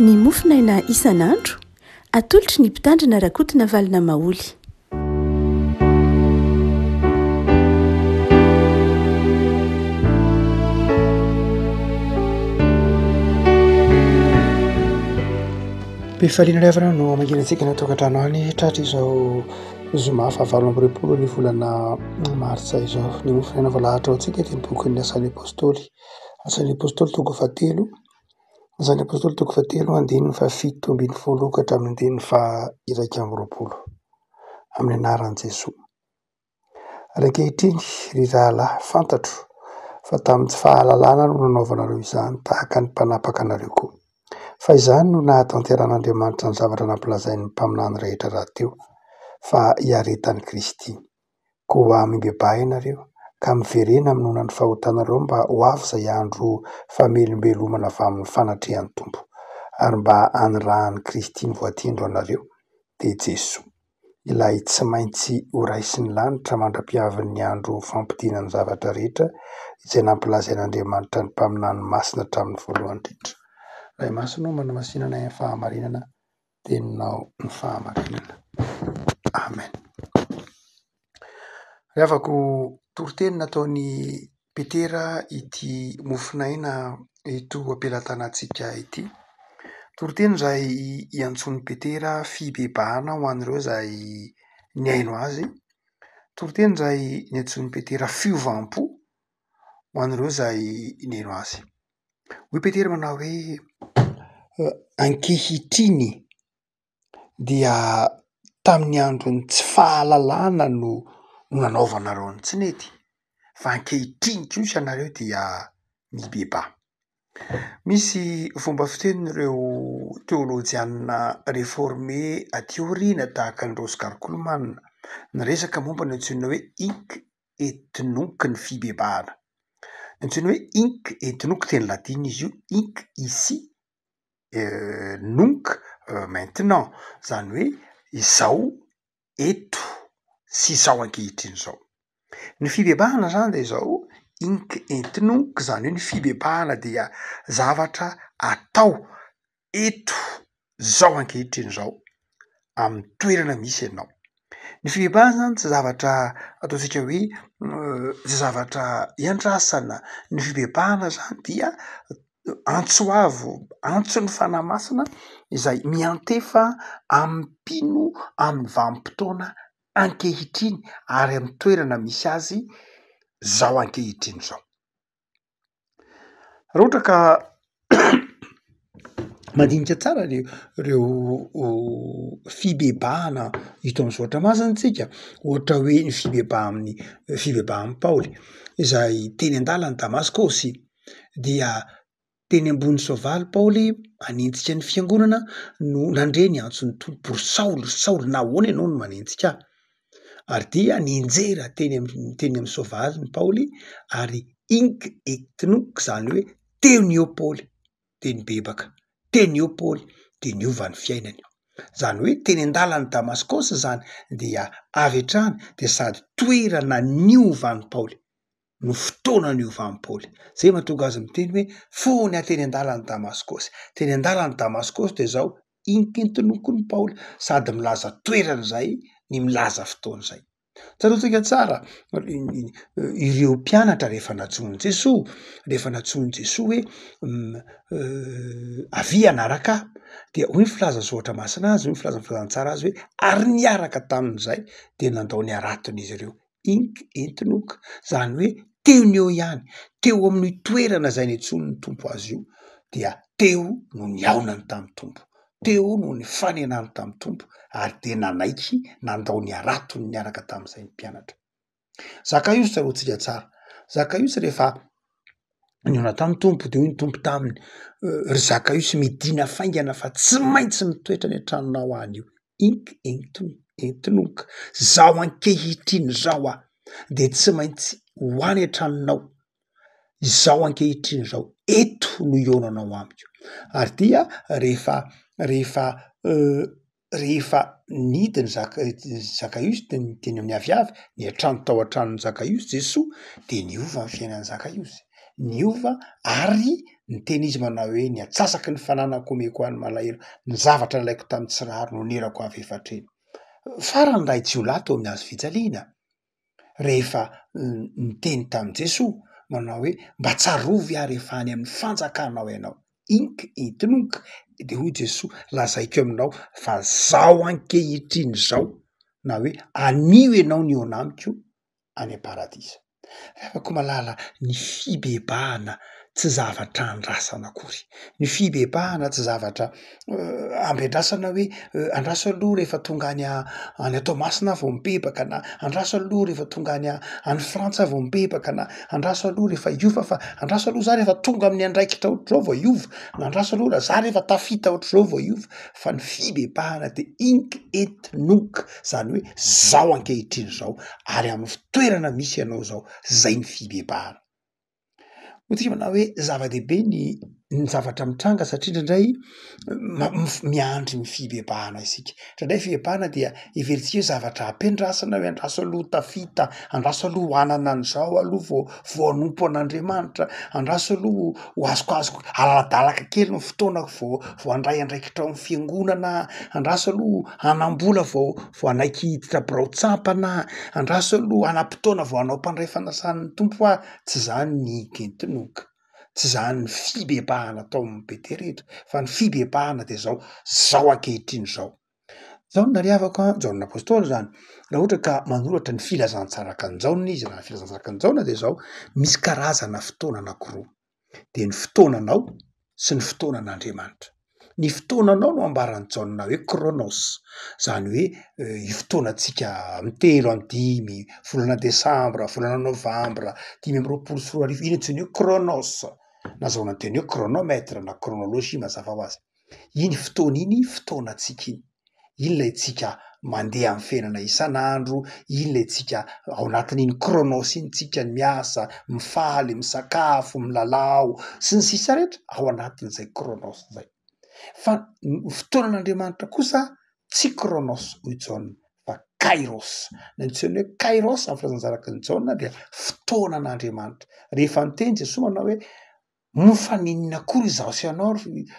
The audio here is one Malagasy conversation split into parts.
ny mofinaina isan'andro atolotry ny mpitandrina rakotina valina maoly. Mpifanina revana no manginantsika ny tokantrano any tratra izao zoma fahavalo amby roapolo ny volana martsa izao. Ny mofinaina voalahatra ao antsika dia ny bokin'ny asan'ny apôstôly, asan'ny apôstôly toko fahatelo, asan'ny apôstôly toko fahatelo andininy fahafito ambin'ny folo ka hatramin'ny andininy faha-iraika amby roapolo amin'ny anaran'i Jesoa. Ankehitriny ry zalahy fantatro fa tamin'ny tsy fahalalana no nanaovanareo izany tahaka ny mpanapaka anareo koa. Fa izany no nahatanteran'Andriamanitra ny zavatra nampilazain'ny mpaminany rehetra rahateo fa hiaretan'i Kristy. Koa mibebaha ianareo ka miverena amin'ny nonan'ny fahotanareo mba ho avy izay andro famelombelomana avy amin'ny fanatrehan'ny Tompo ary mba hanirahan'i Kristy ny voatindro anareo dia Jesoa, ilay tsy maintsy ho raisin'ny lanitra mandra-piavin'ny andro fampidinan'ny zavatra rehetra izay nampilazain'Andriamanitra ny mpaminany masina hatramin'ny voalohany indrindra. Ray masino manamasinana ny fahamarinana dia ninao ny fahamarinana. Amen. Rehavako toriteny nataon'ny Petera ity mofinaina ito ampelantanantsika ity. Toriteny izay iantson'ny Petera fibebahana ho an'ireo izay niaino azy. Toriteny izay niantson'ny Petera fiovam-po ho an'ireo izay niaino azy. Hoy Petera manao hoe ankehitriny dia tamin'ny andron'ny tsy fahalalana no nanaovanareo ny tsy nety, fa ankehitriny kosa ianareo dia mibebaha. Misy fomba fitenin'ireo teolôjiana réformé aty aoriana tahaka ny Oscar Kuhlman niresaka momba ny antsoina hoe hic et nunc ny fibebahana. Ny antsoina hoe hic et nunc teny latiny izy io, hic ici, nunc maintenant, izany hoe izao eto sy izao ankehitriny izao. Ny fibebahana izany dia izao hic et nunc, izany hoe ny fibebahana dia zavatra atao eto izao ankehitriny izao amin'ny toerana misy ianao. Ny fibebahana izany tsy zavatra ataontsika hoe tsy zavatra iandrasana. Ny fibebahana izany dia antsoavo, antson'ny fanahy masina izay miantefa amin'ny mpino amin'ny vanim-potoana ankehitriny ary amin'ny toerana misy azy izao ankehitriny izao. Raha ohatra ka mandinika tsara ireo fibebahana hita amin'ny zoatra masina tsika, ohatra hoe ny fibebahan'ny Paoly izay teny an-dalana Damaskosy dia teny ambony soavaly Paoly hanintsika ny fiangonana no nandre ny antson'ny Tompo, ry Saoly nahoana ianao no manentsika ahy? Ary dia nianjera teny amin'ny soavaly ny Paoly ary hic et nunc, izany hoe teo ny eo Paoly dia nibebaka, teo ny eo Paoly dia niova ny fiainany. Izany hoe teny an-dalana Damaskosy izany dia avy hatrany dia sady toerana niovan'ny Paoly, no fotoana niovan'ny Paoly. Zay mahatonga azy miteny hoe fony aho teny an-dalana Damaskosy. Teny an-dalana Damaskosy dia izao hic et nunc ny Paoly, sady milaza toerana izay ny milaza fotoana izay. Tsaroantsika tsara ireo mpianatra rehefa natsoin'i Jesoa, rehefa natsoin'i Jesoa hoe avia hanaraka ahy, dia hoy ny filaza zoatra masina azy, hoy ny filazantsara azy hoe ary niaraka tamin'izay dia nandao ny araton'izy ireo hic et nunc, izany hoe teo ny eo ihany, teo amin'ny toerana izay niantson'ny Tompo azy io dia teo no niaonany tamin'ny Tompo, teo no ny fanenany tamin'ny Tompo ary dia nanaiky nandao ny aratony niaraka tamin'izay ny mpianatra. Zakaiosy tsaroantsika tsara, Zakaiosy rehefa niaona tamin'ny Tompo dia hoy ny Tompo taminy, ry Zakaiosy midina faingana fa tsy maintsy mitoetra ny an-tranonao any io, hic et nunc, zao ankehitriny zao aho dia tsy maintsy ho any an-tranonao, izao ankehitriny izao, eto no ionanao amiko. Ary dia rehefa nidiny Zakaiosy teny amin'ny aviavy, ny an-trano tao an-tranon'ny Zakaiosy Jesoa dia niova ny fiainan'ny Zakaiosy. niova ary ny teny izy manao hoe ny atsasaky ny fananako omeko any malahelo ny zavatra nalaiko tamin'ny tsiraro no nerako avy efatreny farany ray tsy ho lato amin'ny azo fijaliana rehefa ny teny tamin'i Jesoa manao hoe mba tsarovy ary efa any amin'ny fanjakanao ianao ink itinok de hoy Jesoa lazaiko aminao fa zao ankehitriny zao na hoe anio ianao ny eo anamiko any am-paradisa afaka malala ny fibebahana tsy zavatra andrasana akory ny fibebahana tsy zavatra ampiandrasana hoe andraso aloha rehefa tonga any Toamasina vao mibebaka na andraso aloha rehefa tonga any Frantsa vao mibebaka na andraso aloha rehefa iova fa andraso aloha za rehefa tonga amin'ny andraikitra ohatr'izao vao iova na andraso aloha raha za rehefa tafita ohatr'izao vao iova fa ny fibebahana de ink et nok zany hoe zao ankehitriny zao ary amin'ny fitoerana misy ianao zao zay ny fibebahana ohatry manao hoe zava-dehibe ny zavatra mitranga satria indraindray miandry ny fibebahana isika indraindray fibebahana dia iveritsika hoe zavatra ampiandrasana hoe andraso aloha tafita andraso aloha hanana an'izao aloha vao anompo an'Andriamanitra andraso aloha ho azokazoko alaladalaka kely ny fotoanako vao andray andraikitra ao amin'ny fiangonana andraso aloha hanam-bola vao anaiky hiditra birao tsampana andraso aloha anam-potoana vao anao mpandray fanasan'ny tompo tsy zany ny ikentinoka tsy zany ny fibebahana atao amin'ny beteretra fa ny fibebahana de zao ankehitriny zao ny nariavako Jaona apôstôly zany raha ohatra ka manoratra ny filazantsaraka ny Jaona izy raha filazantsaraka ny Jaona de zao misy karazana fotoana anankiroa de ny fotoananao sy ny fotoanan'Andriamanitra ny fotoananao no ambaran'ny Jaona hoe kronos zany hoe i fotoanantsika mitelo andimy volana desambra volana novambra 5 iny antsoina hoe kronos nazahoana ny teny hoe chronomètre na chronologie mazava ho azy iny fotoana iny fotoanantsika iny lay tsika mandeha amin'ny fiainana isan'andro iny lay tsika ao anatin'iny kronos iny tsika miasa mifaly misakafo milalao sy ny sisa rehetra ao anatin'izay kronos zay fa ny fotoanan'Andriamanitra kosa tsy kronos hoy Jaona fa kairos ny antsoina hoe kairos amin'ny filazantsaraka ny Jaona dia fotoanan'Andriamanitra rehefa niteny Jesoa manao hoe mofaninina akory zaho sy anao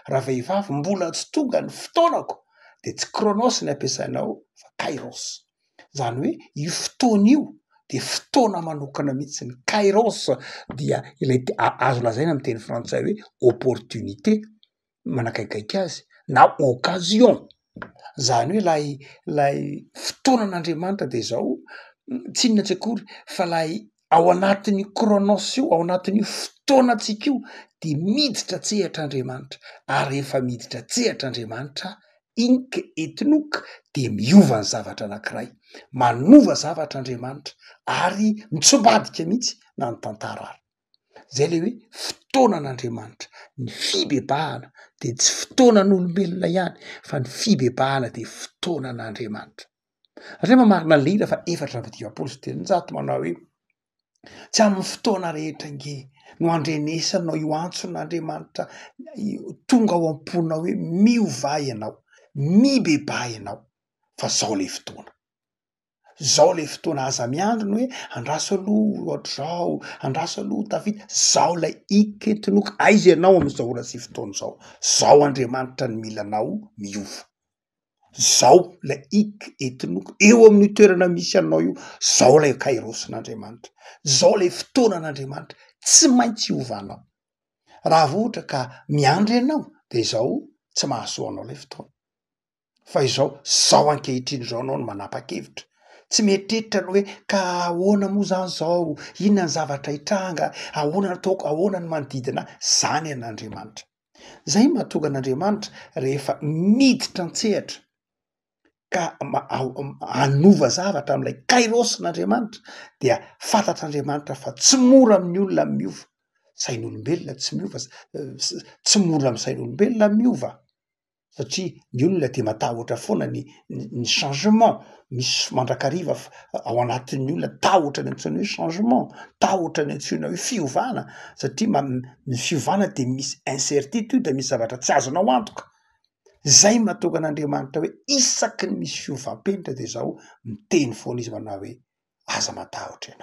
raha vehivavy mbola tsy tonga ny fotoanako de tsy kronos ny ampiasainao fa kairos zany hoe io fotoana io de fotoana manokana mihitsy ny kairos dia ilay azo lazaina amin'ny teny frantsay hoe opportunité manakaikaiky azy na occasion zany hoe lay fotoanan'Andriamanitra de zao tsy inona tsy akory fa lay ao anatin'ny kronos io ao anatin'io fotoanantsika io de miditra tsehatr'Andriamanitra ary rehefa miditra tsehatr'Andriamanitra ink etinok de miova ny zavatra anankiray manova zavatr'Andriamanitra ary mitsombadika mihitsy na ny tantara ary zay le hoe fotoanan'Andriamanitra ny fibebahana de tsy fotoanan'olombelona ihany fa ny fibebahana de fotoanan'Andriamanitra satria mamarina ny lehila fa 4:26 manao hoe tsy amin'ny fotoana rehetra nge no andrenesanao io antson'Andriamanitra tonga ao am-pona hoe miova ianao mibebah ianao fa zao le fotoana aza miandrony hoe andraso aloha ohatr'izao andraso aloha tafita zao lay ikentinoka aiza ianao amin'izao ora sy fotoana zao Andriamanitra ny milanao miova zao lay ik etinoko eo amin'ny toerana misy anao io zao lay kairoson'Andriamanitra zao lay fotoanan'Andriamanitra tsy maintsy iovanao raha vohatra ka miandry ianao de zao tsy mahasoa anao lay fotoana fa zao ankehitriny zao anao no manapa-kevitra tsy mieritreritra ny hoe ka ahoana moa zany zao inona ny zavatra hitranga ahoana nataoko ahoana ny manodidina zany an'Andriamanitra zay mahatonga an'Andriamanitra rehefa miditra an-tsehatra ka anova zavatra amin'ilay kairoson'Andriamanitra dia fantatr'Andriamanitra fa tsy mora amin'ny olona miova sain'olombelona tsy miova tsy mora amin'ny sain'olombelona miova satria ny olona de matahotra foana ny changement misy mandrakariva ao anatin'ny olona tahotra ny antsoina hoe changement tahotra ny antsoina hoe fiovana satria ny fiovana de misy incertitude misy zavatra tsy azonao antoka zay mahatonga an'Andriamanitra hoe isaky ny misy fiovam-penitra de zao miteny foana izy manao hoe aza matahotra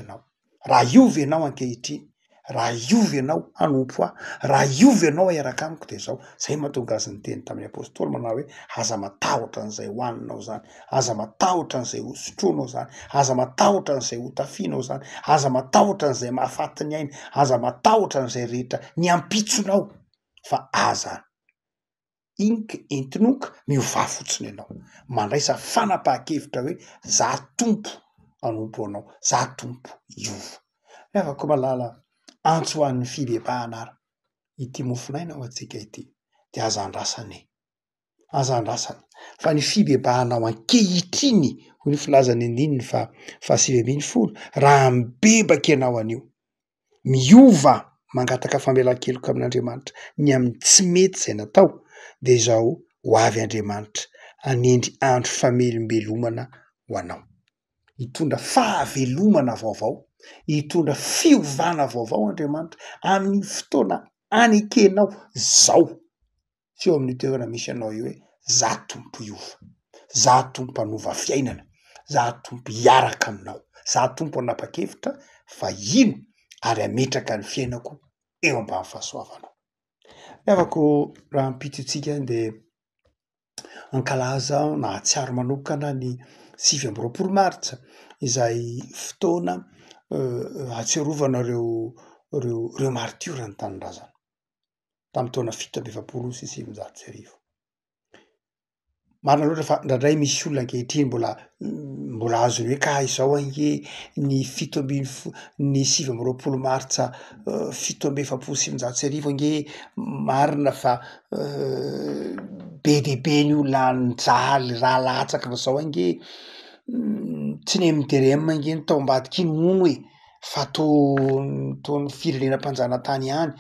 ianao raha iovy ianao ankehitriny, raha iovy ianao anompo aho, raha iovy ianao iaraka amiko de zao. Zay mahatonga azy niteny tamin'ny apôstôly manao hoe aza matahotra an'izay hoaninao zany, aza matahotra an'izay hosotroanao zany, aza matahotra an'izay hotafianao zany, aza matahotra an'izay mahafaty ny aina, aza matahotra an'izay rehetra ny ampitsonao, fa aza entinoka miovà fotsiny ianao, mandraisa fanapahan-kevitra hoe za tompo anompo anao, za tompo iova. Afaka malala antso ho an'ny fibebahana ara ity mofonaina ho antsika ity de aza andrasany, aza andrasany fa ny fibebahanao ankehitriny ho ny filazany andininy fa 7 raha mibebaka ianao anio, miova mangataka famelan-keloka amin'Andriamanitra ny amin'ny tsy mety zay natao, de zao ho avy Andriamanitra hanendry andro famelombelomana ho anao, hitondra fahavelomana vaovao, hitondra fiovana vaovao Andriamanitra amin'ny fotoana anekenao zao. Tsy eo amin'ny toerana misy anao io hoe za tompo iova, za tompo hanova fiainana, za tompo hiaraka aminao, za tompo hanapa-kevitra fa ino ary ametraka ny fiainako eo ambany fahasoavanao. Afako raha ampito itsika de ankalaza na hatsiaro manokana ny 7 Martsa izay fotoana hatsiarovana reo martiora ny tanindrazana tamin'ny taona 720 marina loatra fa ndraindray misy olona ankehitriny mbola azony hoe ka izao ange ny 7 Martsa 720 ange marina fa be dehibe ny olona nijaly raha latsaka fa zao ange tsy nemidrem ange ny tao ambadiky iny mono e fa tony firenenam-panjanantany ihany.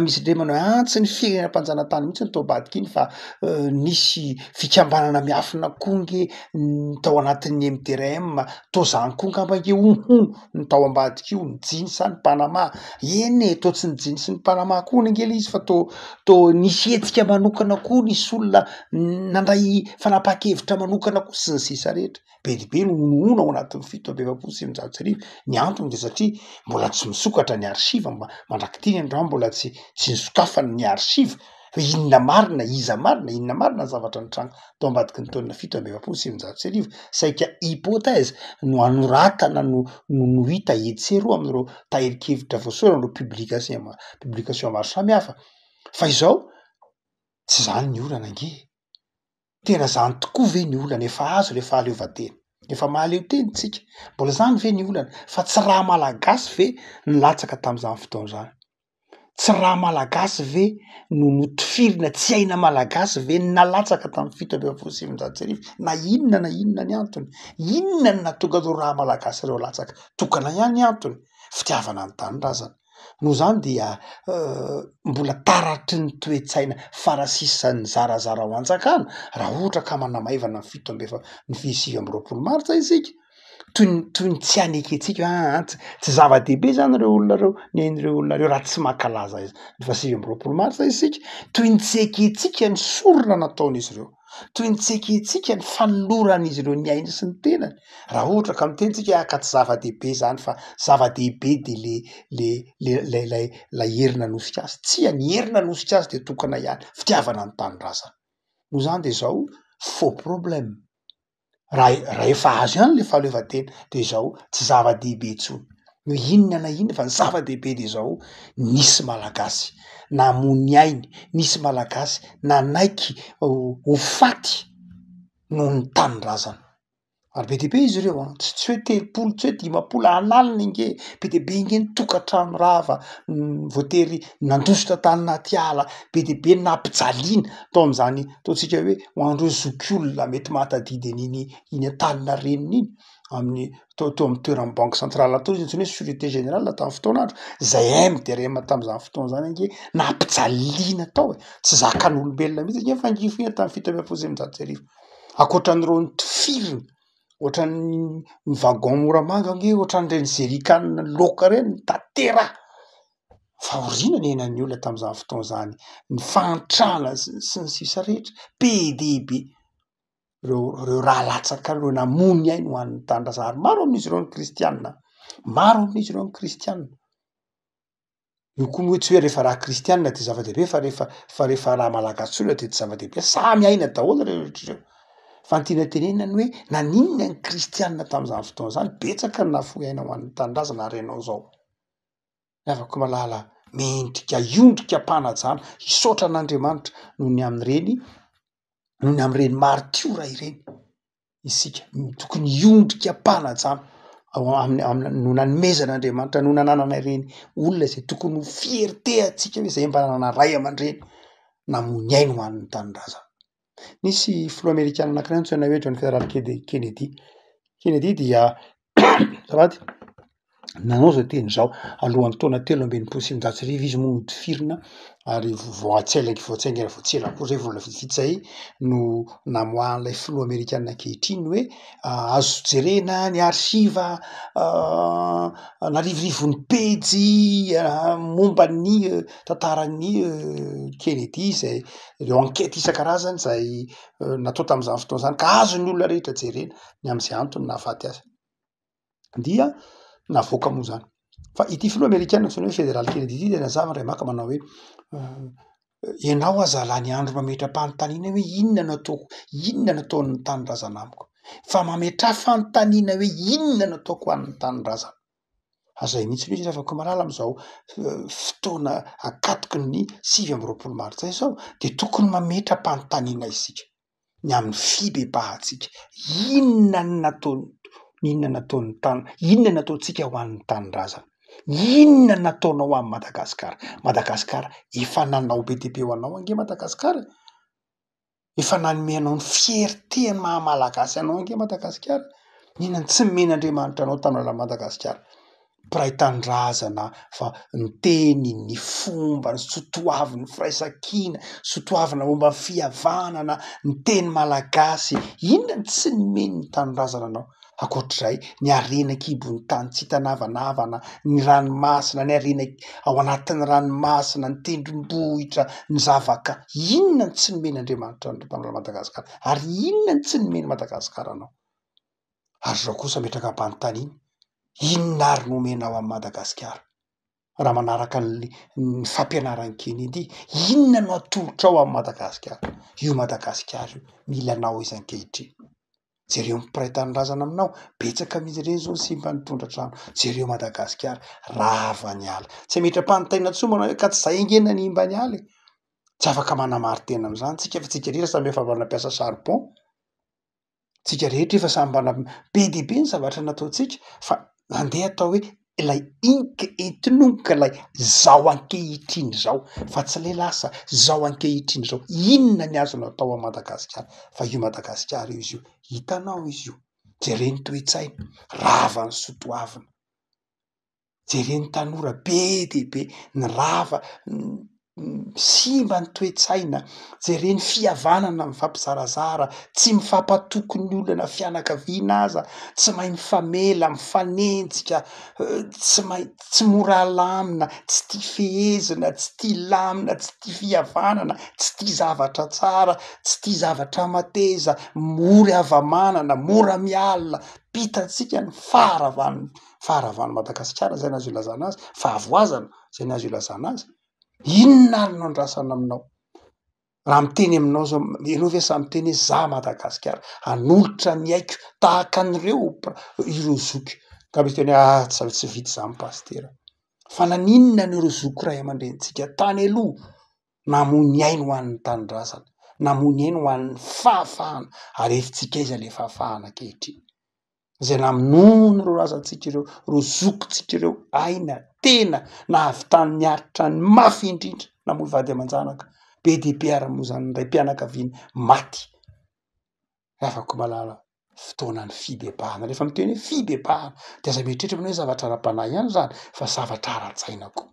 Misy ndray manao hoe tsy ny firenenam-panjanantany mihitsy ny tao ambadiky iny fa nisy fikambanana miafina koa nge tao anatin'ny MDRM, tô zany koa ngamba nge ny tao ambadiky io, ny Jins ny Panama. Eny e, tô tsy ny Jins ny Panama koa nge le izy fa tô nisy hetsika manokana koa, nisy olona nandray fanapahan-kevitra manokana koa sy ny sisa rehetra. Be dehibe no nono ao anatin'ny 720 ny antony de satria mbola tsy misokatra ny arsiva mandrakitiny androany mbola tsy nisokafana ny arsiva fa inona marina, iza marina, inona marina ny zavatra nitranga tao ambadiky ny taona 720 saika hypothèse no anoratana no hita etsero amin'ireo tahiri-kevitra voasorana amin'ireo publication maro samihafa fa izao tsy zany ny olana nge, tena zany tokoa ve ny olana, efa azo le fahaleovantena, efa mahaleo teny tsika, mbola zany ve ny olana, fa tsy raha malagasy ve nilatsaka tam'izany fotoana zany, tsy raha malagasy ve no notifirina, tsy aina malagasy ve nalatsaka tamin'ny 720 na inona ny antony, inona ny nahatonga an'ireo raha malagasy reo latsaka, tokana ihany ny antony, fitiavana ny tanindrazana. Noho zany dia mbola taratry ny toe-tsaina farasisan'ny zarazara ao an-jakana raha ohatra ka manamaivana ny 7 Martsa isika toy ny tsy aneketsika tsy zava-dehibe zany reo olona reo nen'ireo olona reo raha tsy mankalaza izy fa 7 Martsa isika toy ny tsy eketsika ny sorona nataon'izy ireo, toy ny tsy eketsika ny fanoloran'izy ireo ny aina sy ny tenany. Raha ohatra ka miteny tsika ka tsy zava-dehibe zany fa zava-dehibe de la herina nosika azy, tsia ny herina nosika azy de tokana ihany fitiavana ny tanindrazana. Noho zany de zao faux problème, raha efa azo ihany le fahaleovantena de zao tsy zava-dehibe intsony. No inona na inona fa ny zava-dehibe de zao nisy malagasy namony ainy, nisy malagasy nanaiky ho faty noho ny tanindrazana. Ary be dehibe izy ireo tsy hoe 3 tsy hoe 10 analina nge, be dehibe nge ny tokantrano rava voatery nandositra tany naty ala, be dehibe nampijaliana tao am'zany, ataotsika hoe ho an'ireo zokiolona mety mahatadidy iny Antalina reniny iny amin'ny tao amin'ny toeran'ny banque centrale atao izy antsoina hoe sûreté générale tamin'ny fotoana andro, zay MDRM tam'izany fotoana zany nge nampijaliana tao tsy zakan'olombelona mihitsy nge fa ngifoina tamin'ny 720 ankoatran'ireo nitifirina, ohatran'ny wagon moramanga nge ohatran'ireny zerikanina loka reny tantera fa orina ny ainan'ny olona tam'izany fotoana zany, ny fahantrana sy ny sisa rehetra be dehibe reo raha latsaka reo namony ainy ho an'ny tanindrazana ary maro amin'izy ireo ny kristianina Maro amin'izy ireo kristianina. Io koa moa tsy hoe rehefa raha kristianina de zava-dehibe fa rehefa raha malagasy tsotra de tsy zava-dehibe. Samy aina daholo rehetra ireo. Fa ny tiana tenenina ny hoe naninona ny kristianina tam'izany fotoana zany, betsaka ny nahafoy aina ho an'ny tanindrazana ary ianao zao. Afaka malala mendrika iondrikam-panajana hisaotra an'Andriamanitra noho ny am'ireny maritiora ireny. Isika tokony iondrikam-panajana no nanomezan'Andriamanitra no nananana ireny olona izay tokony ho fierté atsika hoe zay mba nanana ray aman-dreny namono aina ho an'ny tanindrazana. Nisy filoha amerikanina anankiray antsoina hoe John Fitzgerald Kennedy. Kennedy dia azafady nanao zao teny zao alohan'ny taona 13 izy moa nodifirina ary voatsela koa zay vola vitsivitsy zay no namoahan'ilay filoha amerikanina ankehitriny hoe azo jerena ny arsiva narivon'ny pejy momba ny tantaran'ny Kennedy zay ireo ankety isan-karazany zay natao tam'izany fotoana zany ka azon'ny olona rehetra jerena ny am'izay antony nahafaty azy dia navoaka moa zany. Fa ity filoha amerikanina antsoina hoe Federal Kennedy ity dia nazava ray maka manao hoe ianao aza lahy ny andro mametra-panontaniana hoe inona nataon'ny tanindrazana amiko, fa mametraha fanontaniana hoe inona nataoko an'ny tanindrazana. Azay mihitsy hoe izy afaka malala am'izao fotoana akatoky ny 9 martsa izao de tokony mametra-panontaniana isika ny amin'ny fibebahantsika inona nataontsika ho an'ny tanindrazana, inona nataonao amin'ny Madagasikara. Madagasikara efa nanao be dia be ho anao ange Madagasikara, efa nanome anao ny fierté ny maha malagasy anao ange Madagasikara. Inona tsy nomen'Andriamanitra anao tamin'ala Madagasikara, mpiray tanindrazana, fa ny teny, ny fomba, ny soatoavy, ny firaisan-kina, soatoavana momba ny fihavanana, ny teny malagasy, inona tsy nomen'ny tanindrazana anao. Ankoatr'izay ny harenan-kibon'ny tany tsy hitanavanavana, ny ranomasina, ny harena ao anatin'ny ranomasina, ny tendrombohitra, ny zavaka, inona ny tsy nomen'Andriamanitra anao tamin'ala Madagasikara ary inona ny tsy nomeny Madagasikara anao. Ary zao kosa metraka am-panontaniana, inona ary nomenao amin'ny Madagasikara raha manaraka ny fampianaran'ny Kennedy, inona no atolotrao amin'ny Madagasikara. Io Madagasikara io mila anao isan-kehitriny. Jereo mpiray tanindrazana aminao, betsaka amin'izy ireny zao sy mba nitondra trano. Jereo Madagasikara rava ny ala, tsy metra-panontaniana intsony manao hoe ka tsy zay ange nanimba ny ala. Tsy afaka manamary tena am'izany tsika fa tsika rehetra samy efa nampiasa charbon, tsika rehetra efa samy be dia be ny zavatra nataontsika fa andeha atao hoe ilay entinonika ilay zao ankehitriny zao, fa tsy ilay lasa zao ankehitriny zao. Inona ny azonao atao a Madagasikara. Fa io Madagasikara io izy io hitanao izy io, jereny toe-tsaina rava ny soatoavina, jereny tanora be dia be ny rava simba ny toe-tsaina, jereny fihavanana mifampizarazara, tsy mifampatoky ny olona fianakaviana aza, tsy mahay mifamela, mifanenjika, tsy mora lamina, tsy tia fehezina, tsy tia lamina, tsy tia fihavanana, tsy tia zavatra tsara, tsy tia zavatra mateza, mora havamanana, mora mialina, pitatsika ny faharavan'ny Madagasikara zay nazo ilazana azy, fahavoazana zay nazo ilazana azy. Inona ary no andrasana aminao raha miteny aminao zao, ianao ve samy miteny hoe za Madagasikara hanolotra ny aiko tahaka an'ireo ireo zoky. Ka misy teny tsy vita zany pastera, fa naninona n'ireo zoky ray aman-drenitsika tany aloha namony aina ho an'ny tanindrazana, namony aina ho an'ny fahafahana, ary efintsika iza le fahafahana ankehitriny zay namono ireo razantsika ireo zokintsika ireo aina tena nahavitany niaritra ny mafy indrindra namoy vady aman-janaka be dia be ara-monjan'ny ray mpianakaviana maty. Afaka malala fotoanan'ny fibebahana, rehefa miteny hoe fibebahana dia aza mieritreritra hoe zavatra ara-panahy ihany zany fa zavatra ara-tsaina koa.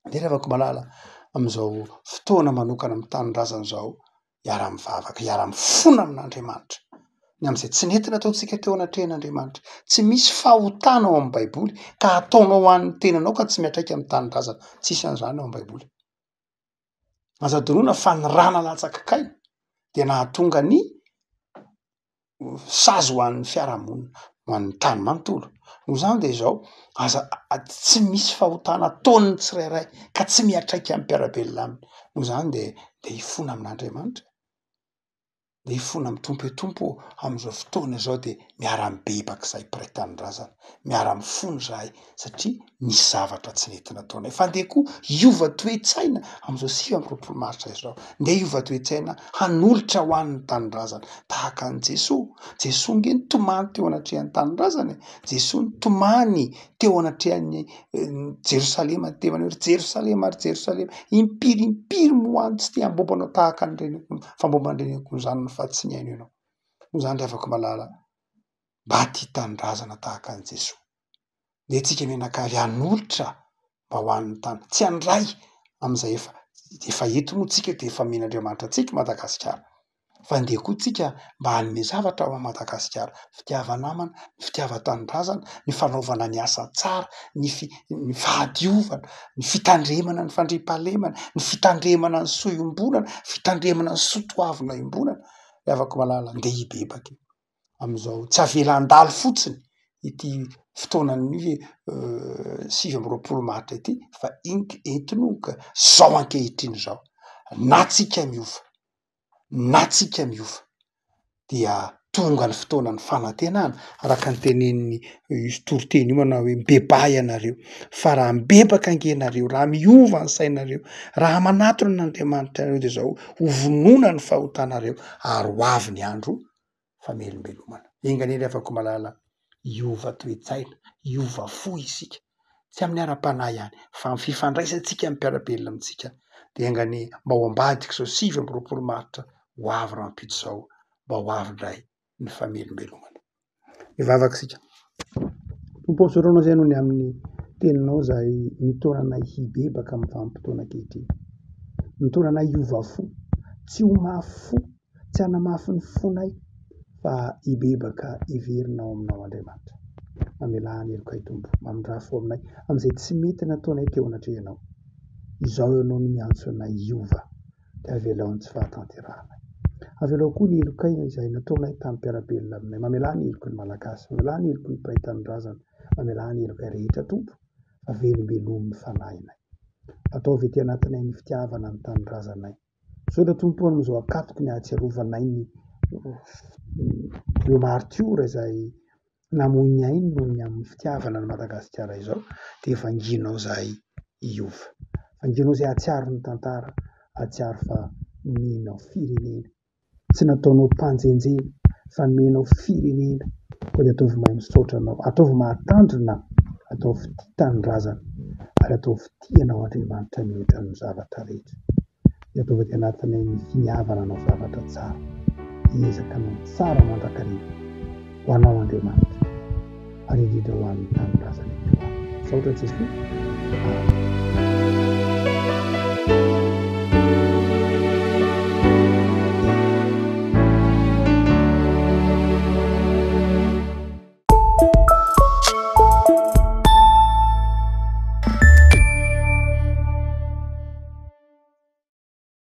De afaka malala am'izao fotoana manokana amin'ny tanindrazana zao, hiara-mivavaka, hiara-mifona amin'Andriamanitra ny am'izay tsy nentina ataontsika teo anatrehan'Andriamanitra. Tsy misy fahotana ao amin'ny baiboly ka ataonao an'ny tenanao ka tsy miantraika amin'ny tanindrazana, tsisy an'izany ao amin'ny baiboly. Aza adoroana fa ny rà nalatsak-kaina dia nahatonga ny sazy ho an'ny fiarahamonina, ho an'ny tany manontolo. Noho zany de zao tsy misy fahotana ataony tsirairay ka tsy miatraika amin'ny mpiarabelona aminy. Noho zany de hifona amin'Andriamanitra, de hifona amy Tompo e Tompo am'izao fotoana zao de miara-mibebaka zahay mpiray tanindrazana, miara-mifono zahay satria misy zavatra tsy nentina ataonay. Fa nde koa hiova toe-tsaina am'izao 9 Martsa izao, nde hiova toe-tsaina hanolotra ho an'ny tanindrazana tahaka an' Jesosy. Jesosy nge nitomany teo anatrehan'ny tanindrazana e. Jesosy nitomany teo anatrehan'ny Jerosalema tevany hoe Jerosalema ary Jerosalema, impiry moany tsy te hambobanao tahaka an'ireny fambomban-dreny akon'izany fa tsy ny haino ianao. Noho zany le afaka malala mba tia tanindrazana tahaka an' Jesosy. De tsika mianakavy hanolotra mba ho an'ny tany, tsy handray am'izay efa eto moa tsika de efa men'Andriamanitra antsika Madagasikara. Fa nde koa tsika mba hanome zavatra ho Madagasikara, fitiava-namana, ny fitiava-tanindrazana, ny fanaovana ny asa tsara, ny fahadiovana, ny fitandremana ny fandriampahalemana, ny fitandremana ny sohim-bolana, fitandremana ny soatoavina im-bolana. Le afaka malala nde hibebaka am'izao tsy avela handalo fotsiny ity fotoanan'ny 9 Martsa ity, fa entinoka zao ankehitriny zao na tsika miova dia tonga ny fotoanan'ny fanantenana araka ny tenenin'ny toriteny io manao hoe mbeba ianareo, fa raha mibebaka ange nareo, raha miova ny sainareo, raha manatona n'Andriamanitra anareo de zao ho vonona ny fahotanareo ary ho avy ny andro famelombelomana. Engany le afaka malala hiova toe-tsaina, hiova fo isika, tsy amin'ny ara-panahy ihany fa amin'ny fifandraisantsika amin'ny mpiarabelona amintsika. De engany mba ho ambadika zao 9 Martsa ho avy rahampitso zao, mba ho avy ndray ny famelombelomana. Mivavaka sika. Tompo soroanao zay nohony amin'ny teninao zahay mitonanay hibebaka amin'ny vanim-potoana ankehitriny, mitonanay hiova fo, tsy ho mafy fo, tsy hanamafy ny fonay fa hibebaka hiverinao aminao Andriamanitra. Mamelahany heloka Tompo, mamindraha fo aminay am'izay tsy mety nataonay teo anatrehanao. Izao ianao no miantso anay hiova, de avelao ny tsy fahatanterahana. Avelao koa ny helokaina izay nataonay tamin'ny mpiarabelona aminay. Mamelahany heloka ny Malagasy, mamelahany heloka ny mpiray tanindrazana, mamelahany heloka rehetra Tompo, fa velombelomy fanahiny. Ataovy ety anatinay ny fitiavana ny tanindrazanay. Saotra Tompo amin'izao akatoky ny ahatsiarovanay ireo martiora izay namoy ainy noho ny amin'ny fitiavana ny Madagasikara izao, de vanginao zahay hiova. Vanginao zay hatsiaro ny tantara, hatsiaro fa nomenao firenena. Tsy nataonao mpanjenjeny fa nomenao firenena. Koa de ataovy mahay misaotra anao, ataovy mahatandrina, ataovy tia tanindrazana, ary ataovy tia anao Andriamanitra mihoatra ny zavatra rehetra. De ataovy ety anatinay ny finiavana anao zavatra tsara, hiezaka anao tsara mandrakariva ho anao Andriamanitra, ary indrindra ho an'ny tanindrazana eto. Saotra Jesosy. Amen.